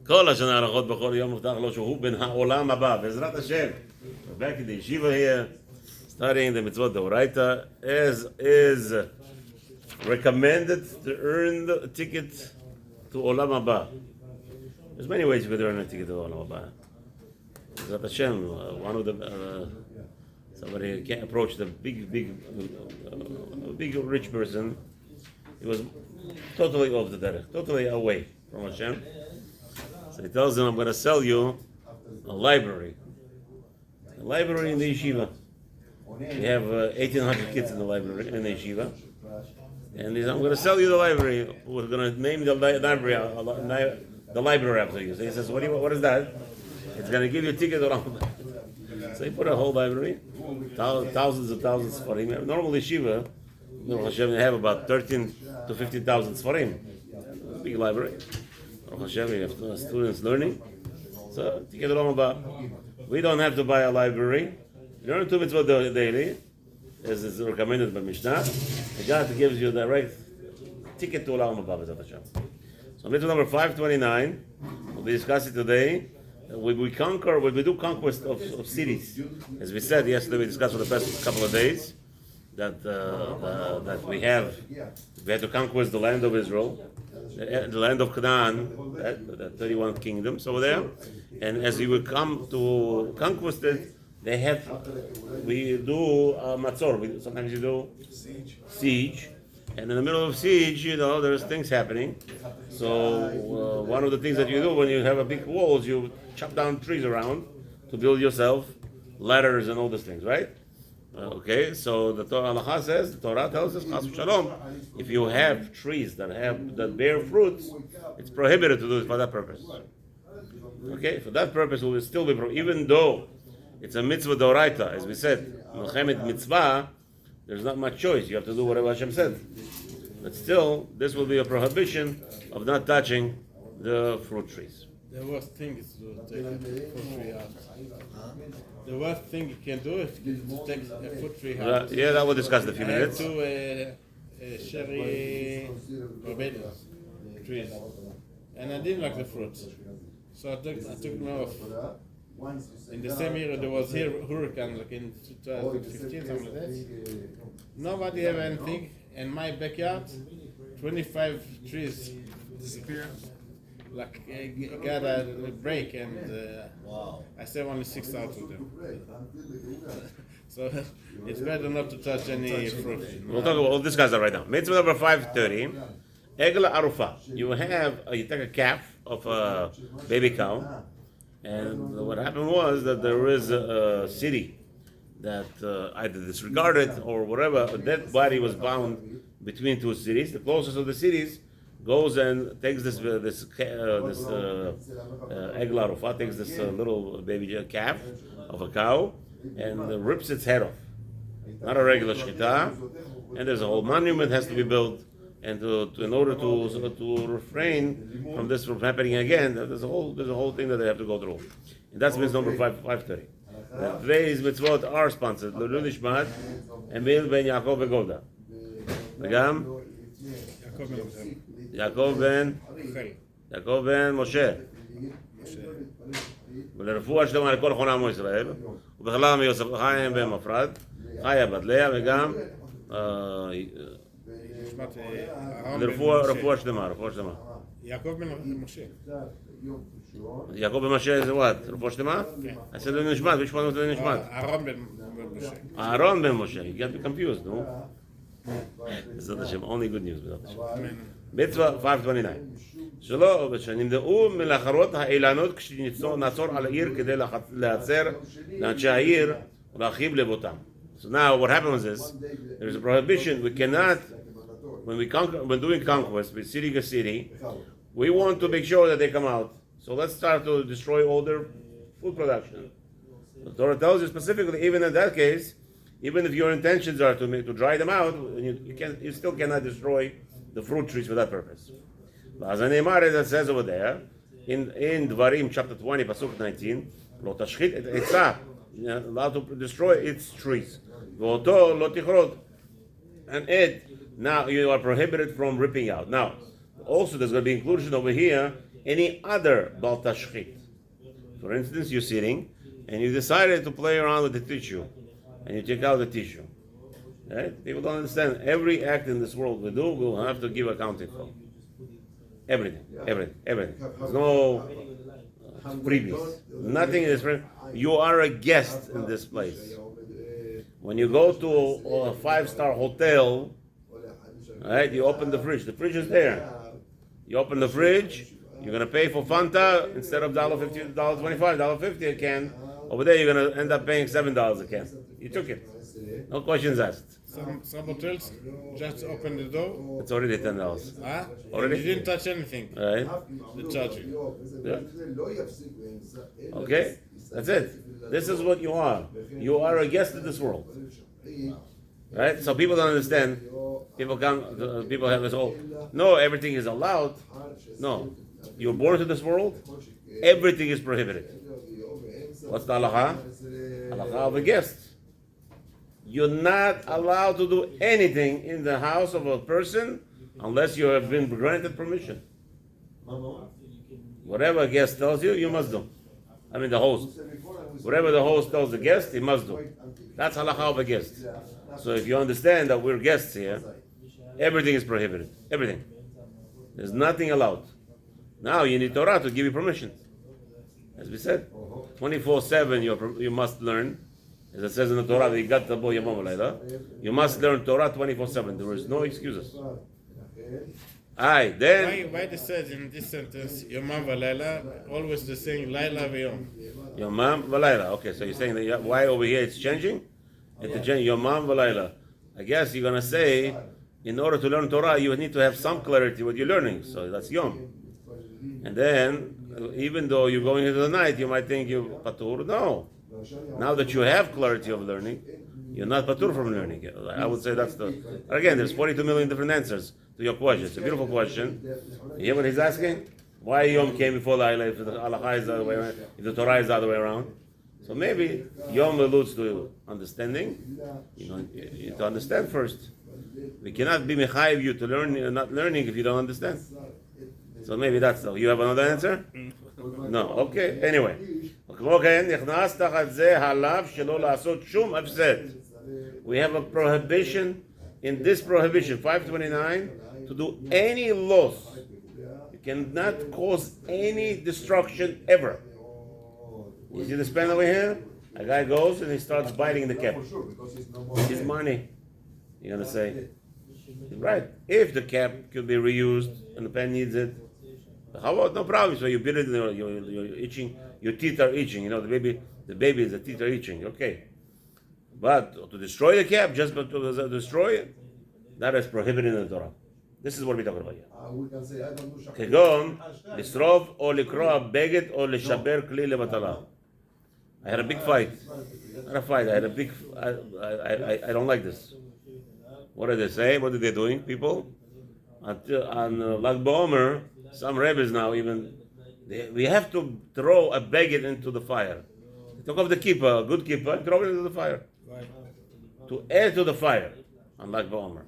כל השנה הלכות בכל יום מובטח לו שהוא בן העולם הבא, בעזרת השם. We're back in the yeshiva here, studying the Mitzvoth D'Oraita, as is recommended to earn the ticket to Olam Haba. There's many ways you could earn a ticket to Olam Haba. Bezrat Hashem, one of the somebody can't approach the big rich person. He was totally off the derech, totally away from Hashem. So he tells him, "I'm going to sell you a library in the yeshiva. We have 1,800 kids in the library in the yeshiva, and he says, I'm going to sell you the library. We're going to name the library after you." So he says, "What is that?" "It's going to give you a ticket around." So he put a whole library, thousands of sfarim. Normal yeshiva, Hashem, they have about 13 to 15,000 sfarim. Big library. Hashem, we have students learning. So ticket Olam Haba. We don't have to buy a library. You learn 2 mitzvot daily, as is recommended by Mishnah. And God gives you a direct ticket to Olam Haba. So mitzvah number 529, we'll be discussing today. When we do conquest of cities, as we said yesterday, we discussed for the past couple of days that we had to conquest the land of Israel, the land of Canaan, the 31 kingdoms over there, and as we would come to conquest it, we do matzor. Sometimes you do siege, and in the middle of siege, there's things happening. So one of the things that you do when you have a big walls, you chop down trees around to build yourself ladders and all these things, right? Okay, so the Torah says, the Torah tells us, Chas Shalom, if you have trees that bear fruits, it's prohibited to do it for that purpose. Okay, for that purpose, it will still be prohibited, even though it's a mitzvah d'oraita, as we said, Melchemet mitzvah. There's not much choice. You have to do whatever Hashem said. But still, this will be a prohibition of not touching the fruit trees. The worst thing is to take a fruit tree out. The worst thing you can do is to take a fruit tree out. Yeah, that we'll discuss in a few minutes. I had 2 cherry Barbados trees, and I didn't like the fruits, so I took them off. In the same year there was here hurricane, like in 2015, something like that. Nobody have anything. In my backyard, 25 trees disappeared. Like got a break, and I saved only 6 out of them. So it's better not to touch any fruit. We'll discuss that right now. Mitzvah number 530. Egla arufa. You take a calf of a baby cow, and what happened was that there is a city that either disregarded or whatever. A dead body was bound between 2 cities. The closest of the cities goes and takes this egla arufa, takes this little baby calf of a cow and rips its head off. Not a regular shchita, and there's a whole monument has to be built, and in order to refrain from this from happening again, there's a whole thing that they have to go through. And that's mitzvah number 530. Today's mitzvot are sponsored. L'Lu Nishmat, Emil ben Yaakov Begolda. וגם יעקב בן משה. ולרפואה שלמה לכל חונה עמו ישראל, ובכלל מיוסף חיים בן מפרד, חיה בת לאה, וגם לרפואה שלמה. יעקב בן משה. יעקב בן משה זה what? רפואה שלמה? I said L'Lu Nishmat, which one was L'Lu Nishmat? אהרון בן משה. Aaron ben Moshe. You can't be confused, no? Bezrat Hashem, only good news, Bezrat Hashem. Mitzvah 529. שלא, שנמדעו מלאחרות האילנות כשנעצור על העיר כדי להצר לאנשי העיר ולהרחיב לבותם. So now what happens is, there is a prohibition. We cannot, when doing conquest, with city to city, we want to make sure that they come out. So let's start to destroy all their food production. The Torah tells you specifically, even in that case, even if your intentions are to dry them out, you still cannot destroy the fruit trees for that purpose. As it says over there, in Dvarim chapter 20, pasuk 19, lo tashchit et etzah, allowed to destroy its trees. V'oto lo tichrot, and it, now you are prohibited from ripping out. Now, also there's going to be inclusion over here any other bal tashchit. For instance, you're sitting and you decided to play around with the tissue, and you take out the tissue. Right? People don't understand. Every act in this world we do, we'll have to give accounting for. Everything. There's no freebies. Nothing is free. You are a guest in this place. When you go to a 5-star hotel, right? You open the fridge. The fridge is there. You open the fridge. You're gonna pay for Fanta instead of $1.50, $1.25, $1.50 a can. Over there, you're gonna end up paying $7 a can. You took it. No questions asked. Some hotels just open the door. It's already $10. Huh? Already? You didn't touch anything. Right? They charge you. Yeah. Okay? That's it. This is what you are. You are a guest in this world. Right? So people don't understand. People come. People have this. Oh, no, everything is allowed. No, you're born to this world. Everything is prohibited. What's the halacha? Halacha of a guest. You're not allowed to do anything in the house of a person unless you have been granted permission. Whatever a guest tells you, you must do. I mean the host. Whatever the host tells the guest, he must do. That's halacha of a guest. So if you understand that we're guests here, everything is prohibited. Everything. There's nothing allowed. Now you need Torah to give you permission. As we said, 24/7 you must learn. As it says in the Torah, you must learn Torah 24/7. There is no excuses. Then Why it says in this sentence, Yomam v'Layla, always the saying Laila v'Yom. Yomam v'Layla. Okay, so you're saying that why over here it's changing? It's changing Yomam v'Layla. I guess you're gonna say, in order to learn Torah, you need to have some clarity what you're learning. So that's Yom. And then, even though you're going into the night, you might think you're patur. No. Now that you have clarity of learning, you're not patur from learning. I would say that's the. Again, there's 42 million different answers to your question. It's a beautiful question. You hear what he's asking? Why Yom came before Laila if the halacha is the other way around, if the Torah is the other way around? So maybe Yom alludes to understanding. You need to understand first. We cannot be mechayiv you to learn, not learning if you don't understand. So maybe that's so. You have another answer? No. Okay. Anyway. We have a prohibition in this prohibition, 529, to do any loss. You cannot cause any destruction ever. You see the span over here? A guy goes and he starts biting the cap. His money. You're going to say, right, if the cap could be reused and the pen needs it, how about no problem? So you bit it, you're itching, your teeth are itching. The baby is the teeth are itching. Okay, but to destroy the cap, just to destroy it, that is prohibited in the Torah. This is what we're talking about here. כגון לשרוף או לקרוע בגד או לשבר כלי לבטלה. I had a big fight. Not a fight. I had a big. I don't like this. What did they say? What are they doing, people? On Lag BaOmer, some rabbis now even, we have to throw a baguette into the fire. They took off the kippah, a good kippah, and throw it into the fire. Right. To add to the fire on Lag BaOmer.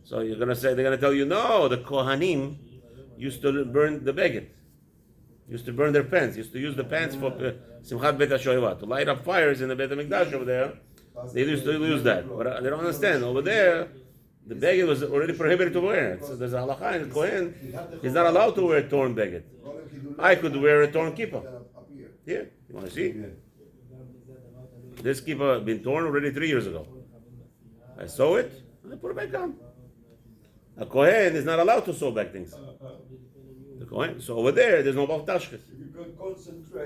So they're going to tell you, no, the Kohanim used to burn the baguette. Used to burn their pants. Used to use the pants for Simchat Bet HaShoeva, to light up fires in the Bet HaMikdash over there. They used to use that. But they don't understand. Over there, the baguette was already prohibited to wear. So there's a halakha in the Kohen. He's not allowed to wear a torn baguette. I could wear a torn kippah. Here, you want to see? This kippah had been torn already 3 years ago. I sew it, and I put it back on. A Kohen is not allowed to sew back things. The Kohen. So over there's no Baal Tashkes.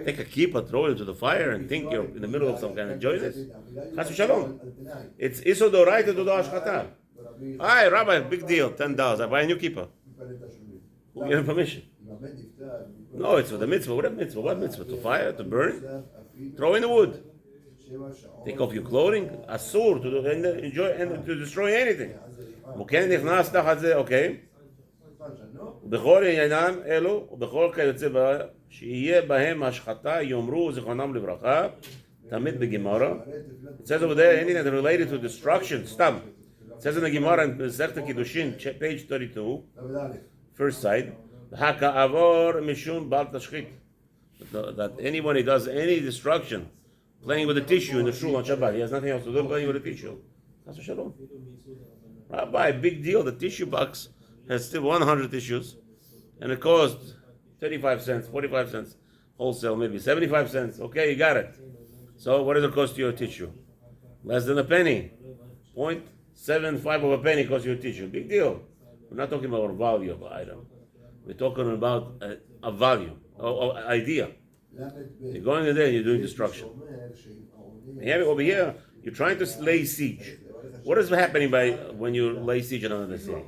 Take a kippah, throw it into the fire, and think you're in the middle of some kind of joyous. Chas v'shalom. It's Iso Doraita to do Ashkata. Hi, Rabbi, big deal, $10. I buy a new kippah. Who gave him permission? No, it's for the mitzvah. What mitzvah? What mitzvah? To fire, to burn? Throw in the wood. Take off your clothing. Asur, to enjoy and to destroy anything. Okay. בכל עניינם אלו, ובכל כיוצא שיהיה בהם השחתה, יאמרו זיכרונם לברכה, תמיד בגמרא. It says over there, anything that related to destruction, stam. It says in the Gemara in Masechta Kiddushin, page 32, first side, Haka'avor mishum bal tashchit. That anybody does any destruction, playing with a tissue in the shul on Shabbat, he has nothing else to do playing with a tissue. Chas v'shalom. Rabbi, big deal. The tissue box has still 100 tissues, and it cost 35 cents, 45 cents wholesale, maybe 75 cents. Okay, you got it. So what does it cost you a tissue? Less than a penny. 0.75 of a penny costs you a tissue. Big deal. We're not talking about a value of an item. We're talking about a value, or idea. You're going in there and you're doing destruction. And over here, you're trying to lay siege. What is happening when you lay siege on another city?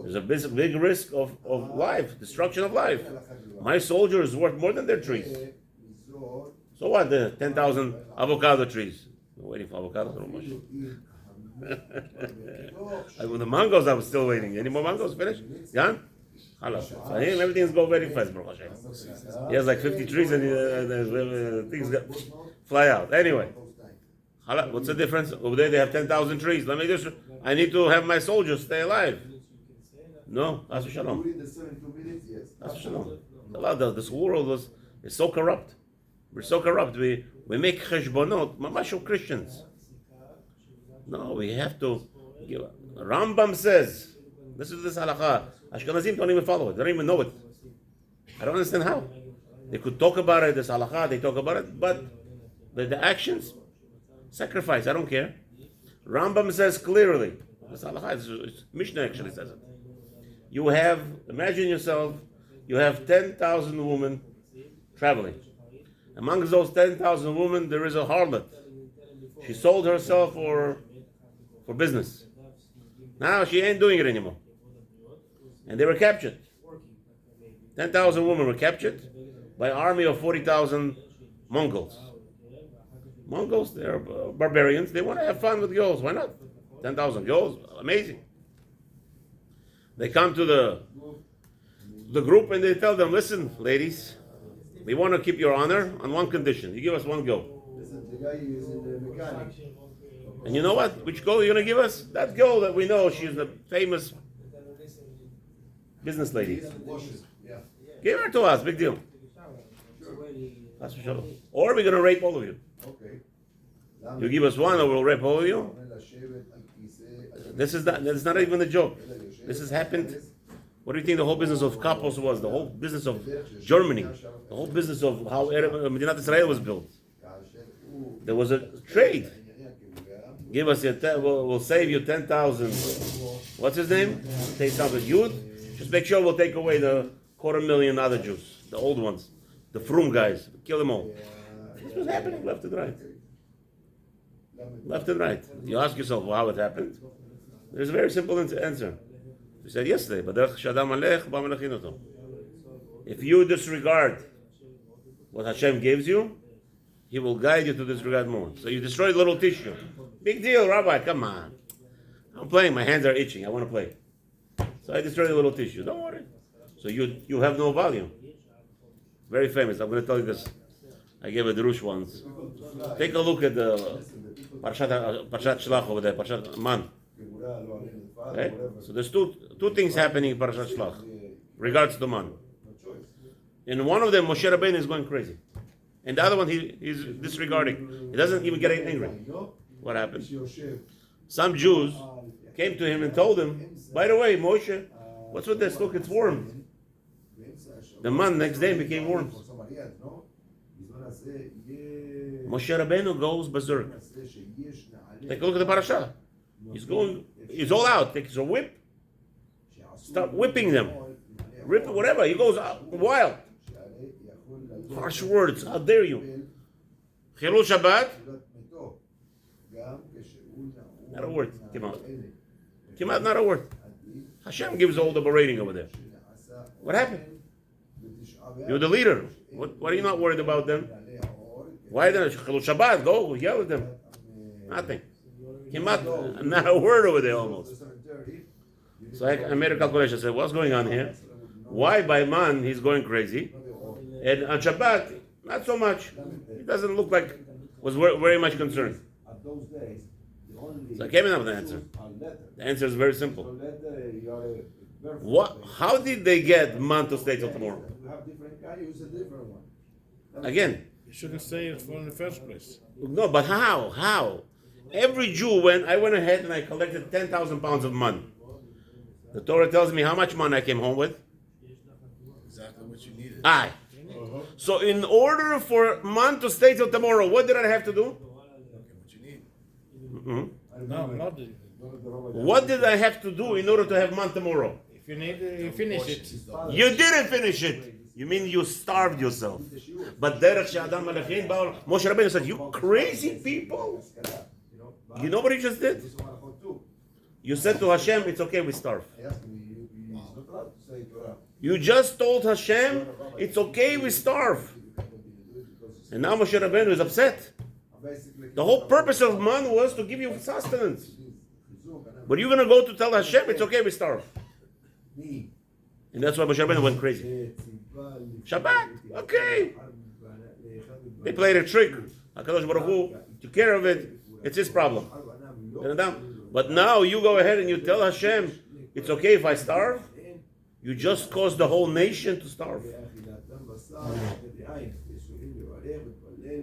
There's a big risk of life, destruction of life. My soldier is worth more than their trees. So what? The 10,000 avocado trees. I'm waiting for avocados. With the mangoes, I'm still waiting. Any more mangoes? Finished? Gone? So him, everything's going very fast, Baruch Hashem. He has like 50 trees and things fly out. Anyway, what's the difference? Over there they have 10,000 trees. I need to have my soldiers stay alive. No, Chas v'shalom. Chas v'shalom. This world is so corrupt. We're so corrupt. We make cheshbonot, mamash Christians. No, we have to give. Rambam says, this is this halakha. Ashkenazim don't even follow it. They don't even know it. I don't understand how. They could talk about it, this halakha, they talk about it, but the actions, sacrifice, I don't care. Rambam says clearly, this halakha, Mishnah actually says it. You have, imagine yourself, you have 10,000 women traveling. Amongst those 10,000 women, there is a harlot. She sold herself for business. Now she ain't doing it anymore. And they were captured. 10,000 women were captured by an army of 40,000 Mongols. Mongols, they're barbarians. They want to have fun with girls. Why not? 10,000 girls, amazing. They come to the group and they tell them, listen, ladies, we want to keep your honor on one condition. You give us one girl. And you know what? Which girl are you going to give us? That girl that we know, she's the famous business lady. Give her to us, big deal. Or we're going to rape all of you. You give us one or we'll rape all of you. This is not even a joke. This has happened. What do you think the whole business of Kapos was? The whole business of Germany. The whole business of how Medinat Israel was built. There was a trade. Give us we'll save you 10,000. What's his name? 10,000 Yud. Just make sure we'll take away the 250,000 other Jews, the old ones, the Frum guys. Kill them all. This was happening left and right. Left and right. You ask yourself how it happened. There's a very simple answer. We said yesterday, if you disregard what Hashem gives you, He will guide you to disregard more. So you destroy little tissue. Big deal, Rabbi, come on. I'm playing, my hands are itching, I want to play. So I destroyed a little tissue, don't worry. So you have no value. Very famous, I'm going to tell you this. I gave a drush once. Take a look at the Parshat Shlach over there, Parshat Man. Okay? So there's two things happening in Parashat Shlach, regards to Man. In one of them, Moshe Rabbeinu is going crazy. And the other one, he's disregarding. He doesn't even get angry. What happened? Some Jews came to him and told him, by the way, Moshe, what's with this? Look, it's worms. The man next day became worms. Moshe Rabbeinu goes berserk. Take a look at the parasha. He's all out. Takes a whip. Start whipping them. Rip whatever. He goes out wild. Harsh words. How dare you? Chilul Shabbat. Not a word. Came out. Not a word. Hashem gives all the berating over there. What happened? You're the leader. What are you not worried about them? Why then? Chilul Shabbat. Go yell at them. Nothing. Came out. Not a word over there almost. So I made a calculation. I said, what's going on here? Why by Man he's going crazy? And on Shabbat, not so much. He doesn't look like was very much concerned. So I came in with the answer. The answer is very simple. What? How did they get man to stay till tomorrow? Again, You shouldn't say it in the first place. no, but how? How? Every Jew, I went ahead and I collected 10,000 pounds of man. The Torah tells me how much money I came home with. Exactly what you needed. Aye. So in order for man to stay till tomorrow, what did I have to do? What you need. No, not the, What did I have to do in order to have man tomorrow? if you need you finish it. You didn't finish it. You mean you starved yourself. But Derech She'adam Malachin, Moshe Rabbeinu said, you crazy people. You know what he just did? You said to Hashem, it's okay, we starve. You just told Hashem, it's okay, we starve. And now Moshe Rabbeinu is upset. The whole purpose of man was to give you sustenance. But you're going to go to tell Hashem, it's okay, we starve. And that's why Moshe Rabbeinu went crazy. Shabbat, okay. They played a trick. HaKadosh Baruch Hu took care of it. It's his problem. But now you go ahead and you tell Hashem, it's okay if I starve. You just caused the whole nation to starve.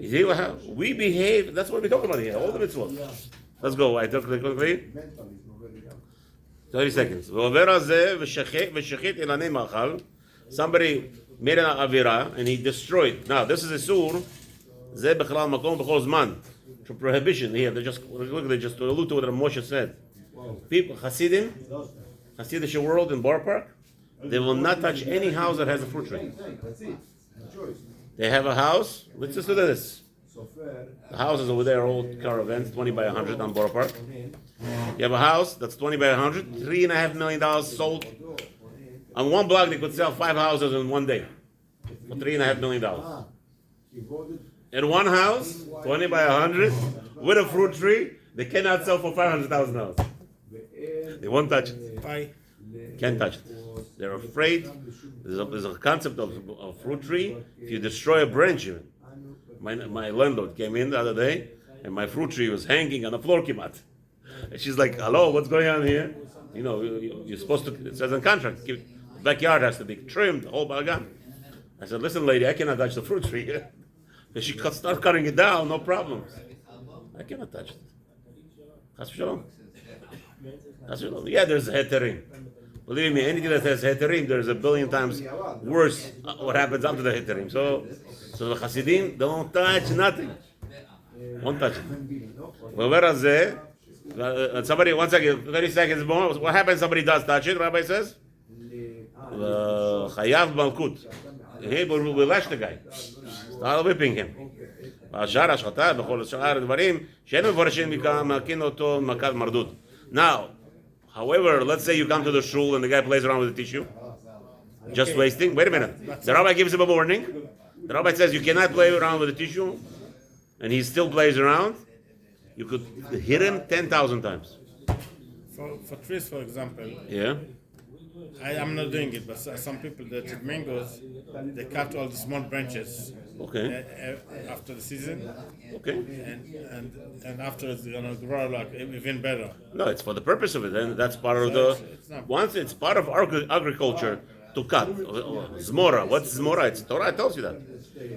You see how we behave? That's what we're talking about here. All the mitzvot. Let's go. I talk quickly. 30 seconds. Somebody made an avira and he destroyed. Now this is a sur. זה בכלל מקום בכל זמן. To prohibition here. They just to allude to what Moshe said. People, Hasidic world in Bar Park, they will not touch any house that has a fruit tree. They have a house. Let's just do this. The houses over there are old caravans, 20 by 100 on Bar Park. You have a house that's 20 by 100, $3.5 million sold. On one block, they could sell 5 houses in one day for $3.5 million. In one house, 20 by 100, with a fruit tree, they cannot sell for $500,000. They won't touch it. Bye. Can't touch it. They're afraid. There's a concept of a fruit tree. If you destroy a branch, even. My landlord came in the other day, and my fruit tree was hanging on the floor kimat. And she's like, hello, what's going on here? You know, you're supposed to, it says in contract, the backyard has to be trimmed, the whole balagan. I said, listen, lady, I cannot touch the fruit tree here. If she start cutting it down, no problems. I cannot touch it. Chas v'shalom. Chas v'shalom. Yeah, there's heterim. Believe me, anything that has heterim, there's a billion times worse what happens after the heterim. So the Hasidim don't touch nothing. Won't touch it. Well, whereas somebody, 1 second, 30 seconds more. What happens? Somebody does touch it. Rabbi says, Chayav Malkut. He will lash the guy. Start whipping him. Now, however, let's say you come to the shul and the guy plays around with the tissue. Just wasting. Wait a minute. The rabbi gives him a warning. The rabbi says you cannot play around with the tissue, and he still plays around. You could hit him 10,000 times. For trees, for example, Yeah. I'm not doing it, but some people that eat mangoes, they cut all the small branches. Okay. After the season. Okay. And after it's gonna grow like even better. No, it's for the purpose of it, and that's part of the. Once it's part of agriculture to cut. Zmora. What's zmora? It's Torah tells you that.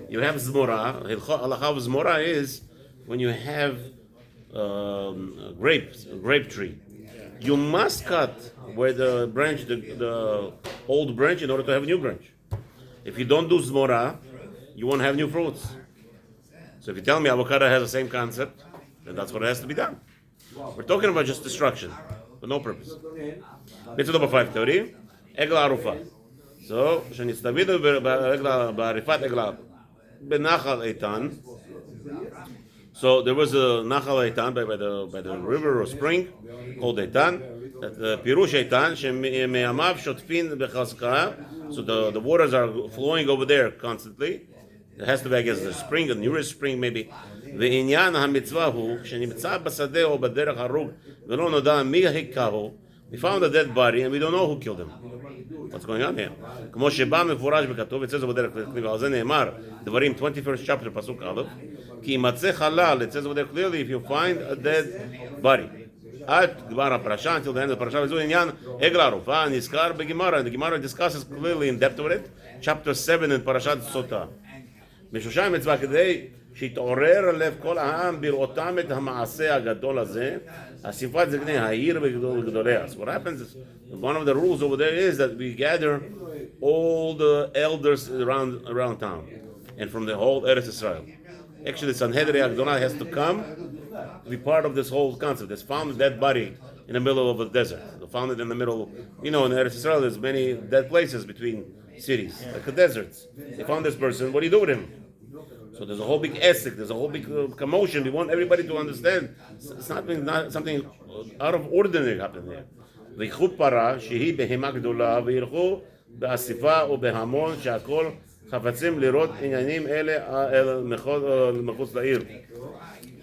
You have zmora. Halacha of zmora is when you have a grape tree. You must cut where the branch, the old branch, in order to have a new branch. If you don't do zmora, you won't have new fruits. So if you tell me avocado has the same concept, then that's what has to be done. We're talking about just destruction, for no purpose. Mitzvah number 530, Egla Arufa. So, שנצטווינו בעריפת עגלה בנחל איתן. So there was a Nachal Eitan by the river or spring called Eitan. That Pirush Eitan sheme'amav shotfin bechazka. So the waters are flowing over there constantly. It has to be, I guess, the spring, the nearest spring maybe. ועניין המצווה הוא שנמצא בשדה או בדרך הרוג ולא נודע מי הכהו. We found a dead body and we don't know who killed him. What's going on here? כמו שבא מפורש בכתוב, it says over there, על זה נאמר, דברים 21st chapter, פסוק א', כי ימצא חלל, it says over there clearly, if you find a dead body. at Gemara Parasha until the end of the Parasha. Inyan Egla Rufa Niskar beGemara. The Gemara discusses clearly in depth with it. Chapter 7 in Parashat Sotah. משושן מצווה כדי שיתעורר לב כל העם בראותם את המעשה הגדול הזה, אסיפת זקני העיר וגדוליה. So what happens is, one of the rules over there is that we gather all the elders around town and from the whole Eretz Israel. Actually, Sanhedrin Agdonah has to come to be part of this whole concept. They found a dead body in the middle of a desert. They found it in the middle, in Eretz Israel there's many dead places between cities, like the deserts. They found this person, what do you do with him? So there's a whole big esek, there's a whole big commotion. We want everybody to understand it's not something out of ordinary happened there. ויקחו פרה שהיא בהמה גדולה וילכו באספה ובהמון שהכל חפצים לראות עניינים אלה מחוץ לעיר.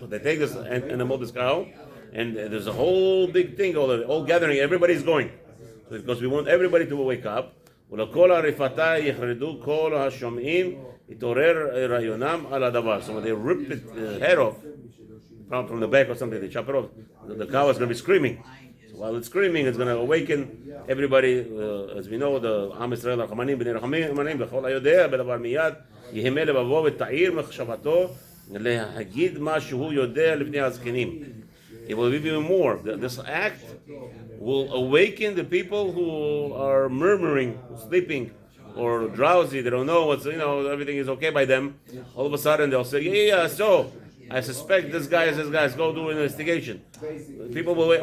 So they take this animal, this cow, and there's a whole big thing, all gathering, everybody's going. So because we want everybody to wake up. ולכל עריפתה יחרדו כל השומעים התעורר רעיונם על הדבר. So when they rip the head off from the back or something, they chop it off, the cow is going to be screaming. So while it's screaming, it's going to awaken everybody. As we know, the עם ישראל הרחמנים בני רחמנים לכל היודע בדבר מיד יהמה לבבו ותעיר מחשבתו להגיד מה שהוא יודע לפני הזקנים. It will be even more. This act will awaken the people who are murmuring, sleeping, or drowsy. They don't know everything is okay by them. All of a sudden they'll say, so I suspect this guy is this guy. Let's go do an investigation. People will wait.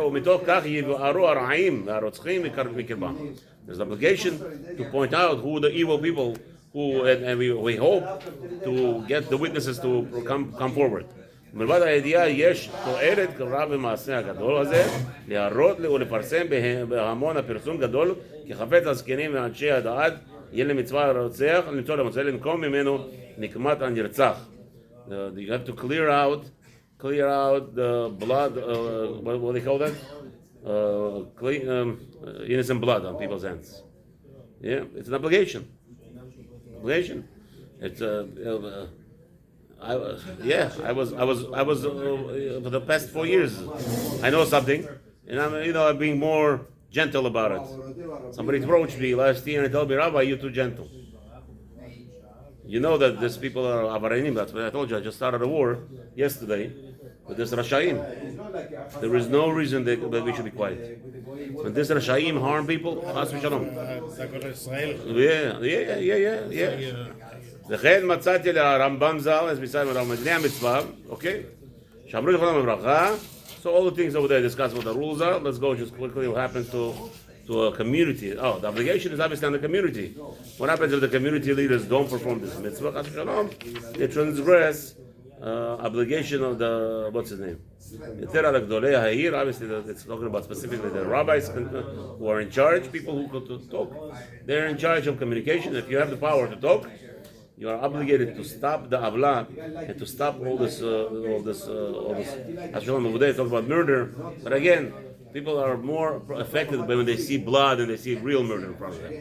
There's an obligation to point out who the evil people and we hope to get the witnesses to come forward. מלבד הידיעה יש תועלת גדולה במעשה הגדול הזה להראות ולפרסם בהמון הפרסום גדול כי חפץ הזקנים ואנשי הדעת יהיה למצווה הרוצח למצוא למוצא לנקום ממנו נקמת הנרצח. You have to clear out the blood, what do they call that? Innocent blood on people's hands. Yeah, it's an obligation. It's I was for the past 4 years. I know something, and I'm being more gentle about it. Somebody approached me last year and told me, Rabbi, you're too gentle. You know that these people are Avarenim. That's what I told you. I just started a war yesterday with this Rashaim. There is no reason that we should be quiet. When this Rashaim harm people, Chas v'shalom. Yeah. וכן מצאתי לרמב"ם ז"ל, as beside בני המצווה, okay? שאמרו לכולם בברכה. So all the things over there discuss what the rules are. Let's go just quickly what happens to a community. Oh, the obligation is obviously on the community. What happens if the community leaders don't perform this mitzvah? Chas v'shalom, they transgress obligation of the, what's his name? יותר על גדולי העיר, obviously it's talking about specifically the rabbis who are in charge, people who could talk. They're in charge of communication. If you have the power to talk, you are obligated to stop the avla and to stop all this. As Shalom over there talk about murder, but again, people are more affected when they see blood and they see real murder in front of them.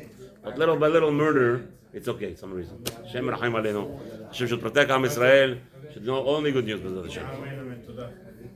But little by little murder, it's okay. Some reason. Hashem Rahim Aleinu. Hashem should protect Am Israel. Should know only good news, B'ezrat Hashem.